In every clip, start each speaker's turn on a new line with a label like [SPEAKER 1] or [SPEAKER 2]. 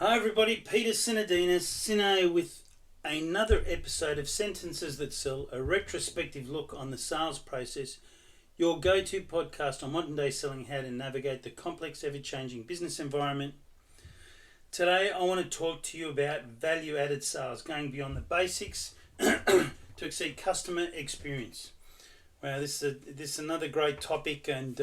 [SPEAKER 1] Hi everybody, Peter Sinadinas, Sino with another episode of Sentences That Sell, a retrospective look on the sales process, your go-to podcast on modern day selling, how to navigate the complex, ever-changing business environment. Today I want to talk to you about value-added sales, going beyond the basics to exceed customer experience. Wow, this is another great topic, and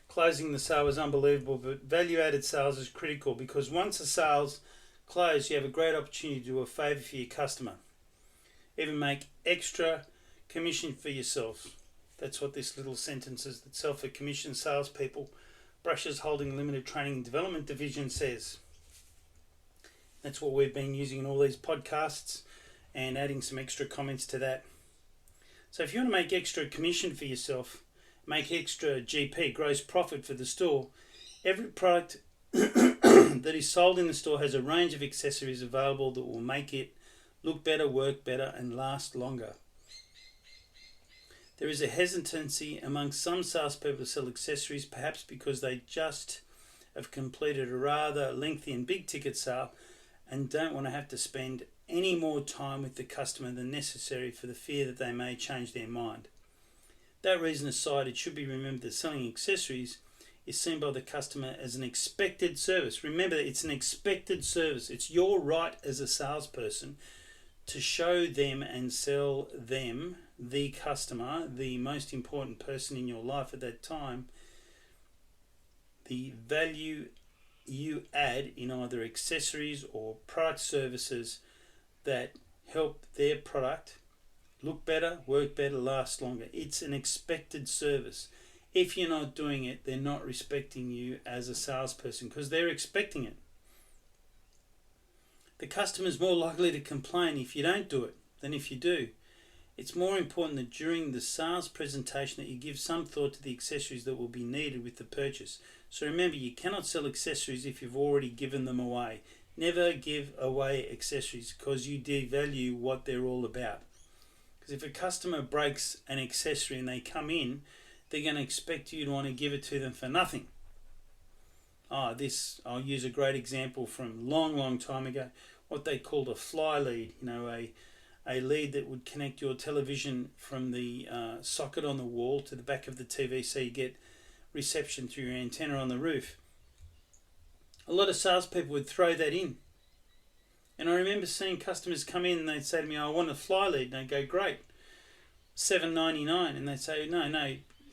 [SPEAKER 1] closing the sale is unbelievable, but value-added sales is critical because once a sale's closed, you have a great opportunity to do a favour for your customer. Even make extra commission for yourself. That's what this little Sentences That Sell for commission salespeople, Brushes Holding Limited Training and Development Division says. That's what we've been using in all these podcasts and adding some extra comments to that. So if you want to make extra commission for yourself, make extra GP, gross profit for the store, every product that is sold in the store has a range of accessories available that will make it look better, work better, and last longer. There is a hesitancy among some salespeople to sell accessories, perhaps because they just have completed a rather lengthy and big ticket sale and don't want to have to spend any more time with the customer than necessary for the fear that they may change their mind. That reason aside, it should be remembered that selling accessories is seen by the customer as an expected service. Remember, it's an expected service. It's your right as a salesperson to show them and sell them, the customer, the most important person in your life at that time, the value you add in either accessories or product services that help their product look better, work better, last longer. It's an expected service. If you're not doing it, they're not respecting you as a salesperson because they're expecting it. The customer's more likely to complain if you don't do it than if you do. It's more important that during the sales presentation that you give some thought to the accessories that will be needed with the purchase. So remember, you cannot sell accessories if you've already given them away. Never give away accessories because you devalue what they're all about. If a customer breaks an accessory and they come in, they're going to expect you to want to give it to them for nothing. I'll use a great example from long time ago, what they called a fly lead, a lead that would connect your television from the socket on the wall to the back of the TV so you get reception through your antenna on the roof. A lot of salespeople would throw that in. And I remember seeing customers come in and they'd say to me, I want a fly lead. And I'd go, great, $7.99. And they'd say, no,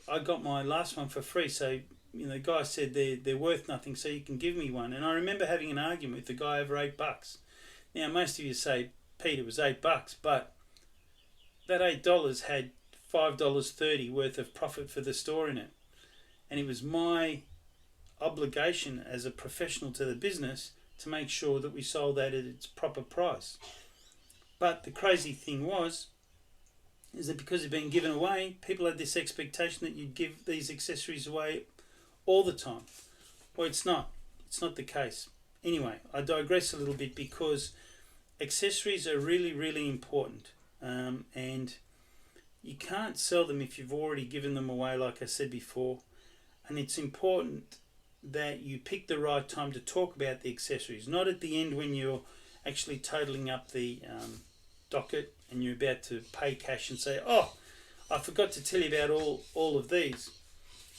[SPEAKER 1] I got my last one for free. So, the guy said they're worth nothing, so you can give me one. And I remember having an argument with the guy over $8. Now, most of you say, Pete, it was $8, but that $8 had $5.30 worth of profit for the store in it. And it was my obligation as a professional to the business to make sure that we sold that at its proper price. But the crazy thing is that because it's been given away, people had this expectation that you'd give these accessories away all the time. Well, it's not. It's not the case. Anyway, I digress a little bit because accessories are really, really important. And you can't sell them if you've already given them away, like I said before. And it's important that you pick the right time to talk about the accessories, not at the end when you're actually totaling up the docket and you're about to pay cash and say, oh, I forgot to tell you about all of these.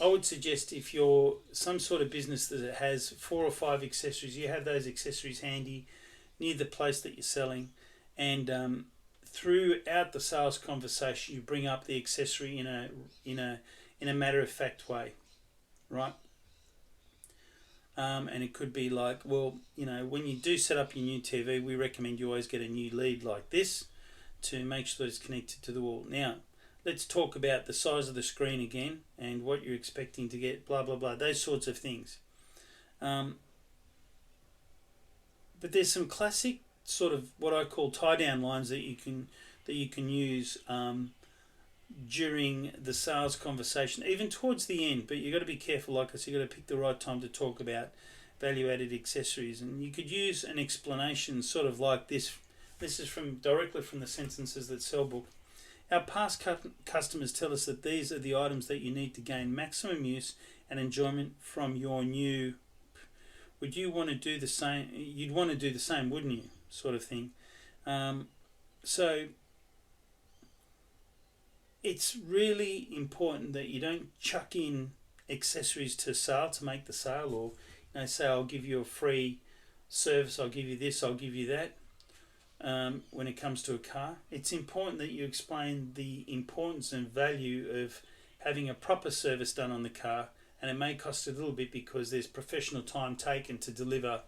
[SPEAKER 1] I would suggest if you're some sort of business that has 4 or 5 accessories, you have those accessories handy near the place that you're selling, and throughout the sales conversation you bring up the accessory in a matter-of-fact way, right? And it could be like, when you do set up your new TV, we recommend you always get a new lead like this to make sure that it's connected to the wall. Now, let's talk about the size of the screen again and what you're expecting to get, blah, blah, blah, those sorts of things. But there's some classic sort of what I call tie-down lines that you can use during the sales conversation, even towards the end, but you've got to be careful. Like I said, you've got to pick the right time to talk about value-added accessories, and you could use an explanation sort of like this. This is directly from the Sentences That Sell book. Our past customers tell us that these are the items that you need to gain maximum use and enjoyment from your new would you want to do the same? You'd want to do the same, wouldn't you? Sort of thing. So it's really important that you don't chuck in accessories to sale to make the sale, or say I'll give you a free service, I'll give you this, I'll give you that. When it comes to a car, it's important that you explain the importance and value of having a proper service done on the car, and it may cost a little bit because there's professional time taken to deliver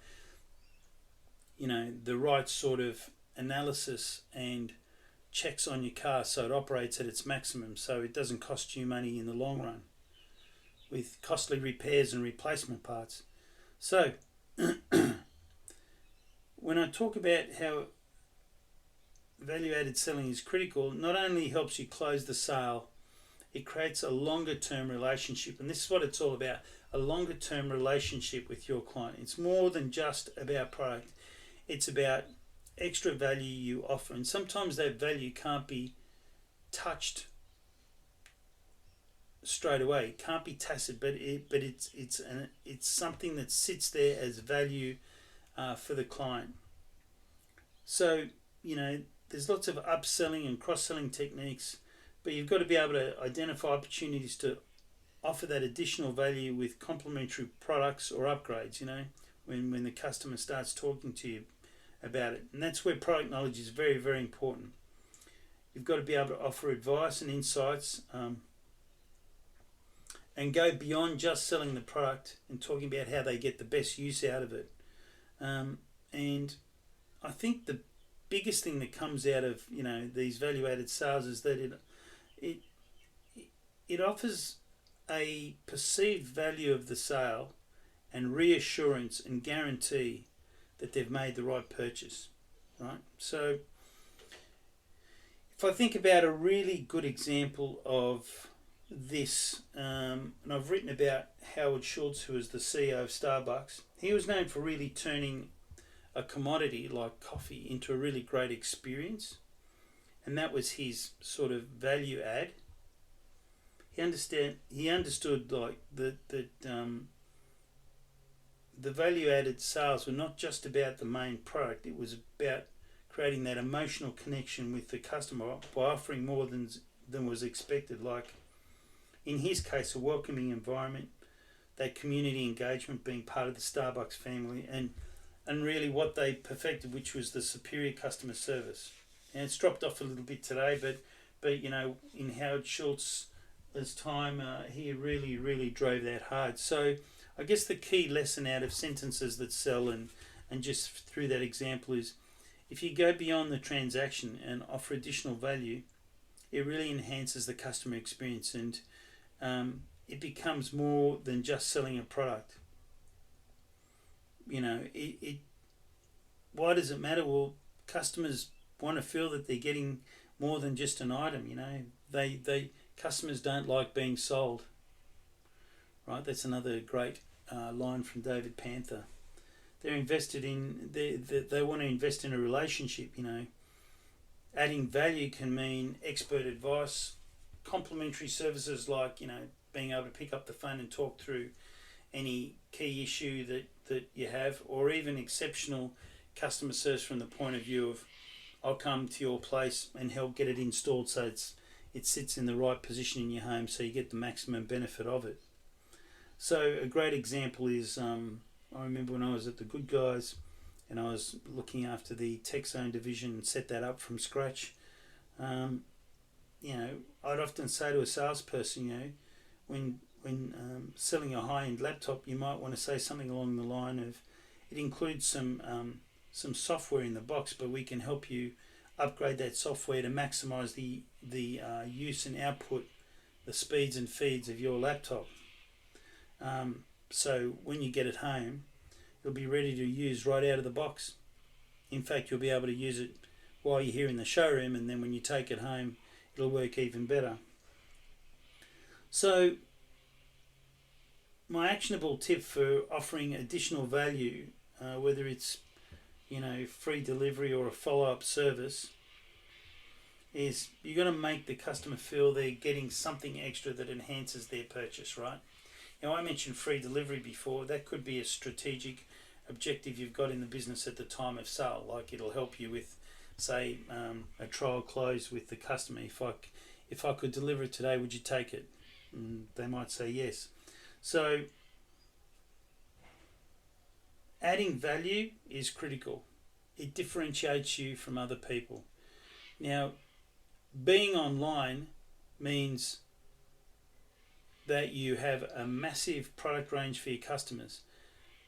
[SPEAKER 1] the right sort of analysis and checks on your car so it operates at its maximum, so it doesn't cost you money in the long run with costly repairs and replacement parts. So when I talk about how value-added selling is critical, not only helps you close the sale, it creates a longer-term relationship, and this is what it's all about, a longer-term relationship with your client. It's more than just about product. It's about extra value you offer, and sometimes that value can't be touched straight away. It can't be tacit, but it's something that sits there as value for the client. So there's lots of upselling and cross-selling techniques, but you've got to be able to identify opportunities to offer that additional value with complementary products or upgrades, when the customer starts talking to you about it. And that's where product knowledge is very, very important. You've got to be able to offer advice and insights and go beyond just selling the product and talking about how they get the best use out of it. And I think the biggest thing that comes out of these value-added sales is that it offers a perceived value of the sale and reassurance and guarantee that they've made the right purchase, right? So if I think about a really good example of this, and I've written about Howard Schultz, who is the CEO of Starbucks. He was known for really turning a commodity like coffee into a really great experience, and that was his sort of value add. He understood like that the value added sales were not just about the main product. It was about creating that emotional connection with the customer by offering more than was expected, like in his case a welcoming environment, that community engagement, being part of the Starbucks family, and really what they perfected, which was the superior customer service. And it's dropped off a little bit today, but in Howard Schultz's time, he really drove that hard. So I guess the key lesson out of sentences that sell and just through that example is, if you go beyond the transaction and offer additional value, it really enhances the customer experience, and it becomes more than just selling a product. Why does it matter? Well, customers want to feel that they're getting more than just an item. Customers don't like being sold. Right, that's another great line from David Panther. They're invested in. They want to invest in a relationship. Adding value can mean expert advice, complementary services like being able to pick up the phone and talk through any key issue that you have, or even exceptional customer service from the point of view of, I'll come to your place and help get it installed so it sits in the right position in your home so you get the maximum benefit of it. So a great example is, I remember when I was at the Good Guys and I was looking after the Tech Zone division and set that up from scratch. I'd often say to a salesperson, when selling a high-end laptop, you might want to say something along the line of, it includes some software in the box, but we can help you upgrade that software to maximize the use and output, the speeds and feeds of your laptop. So when you get it home, it'll be ready to use right out of the box. In fact, you'll be able to use it while you're here in the showroom, and then when you take it home, it'll work even better. So my actionable tip for offering additional value, whether it's free delivery or a follow-up service, is you're going to make the customer feel they're getting something extra that enhances their purchase, right? I mentioned free delivery before. That could be a strategic objective you've got in the business at the time of sale. Like it'll help you with, say, a trial close with the customer. If I could deliver it today, would you take it? And they might say yes. So adding value is critical. It differentiates you from other people. Now, being online means that you have a massive product range for your customers,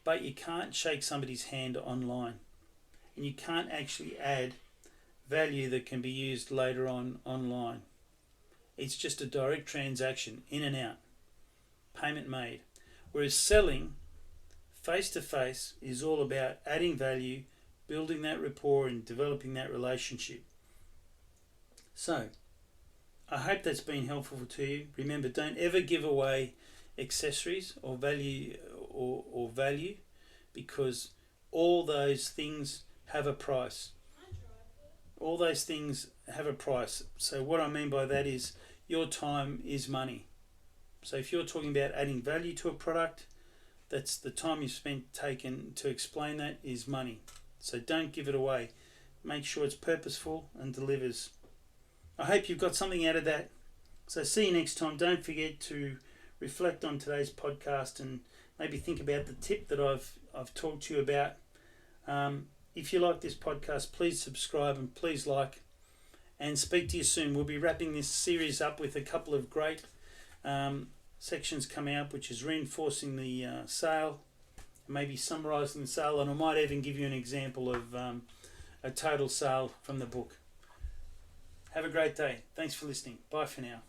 [SPEAKER 1] but you can't shake somebody's hand online, and you can't actually add value that can be used later on online. It's just a direct transaction, in and out, payment made. Whereas selling face to face is all about adding value, building that rapport and developing that relationship. So, I hope that's been helpful to you. Remember, don't ever give away accessories or value or value, because all those things have a price. All those things have a price. So what I mean by that is your time is money. So if you're talking about adding value to a product, that's the time you've spent taken to explain that is money. So don't give it away. Make sure it's purposeful and delivers. I hope you've got something out of that. So see you next time. Don't forget to reflect on today's podcast and maybe think about the tip that I've talked to you about. If you like this podcast, please subscribe and please like, and speak to you soon. We'll be wrapping this series up with a couple of great sections coming up, which is reinforcing the sale, maybe summarising the sale, and I might even give you an example of a total sale from the book. Have a great day. Thanks for listening. Bye for now.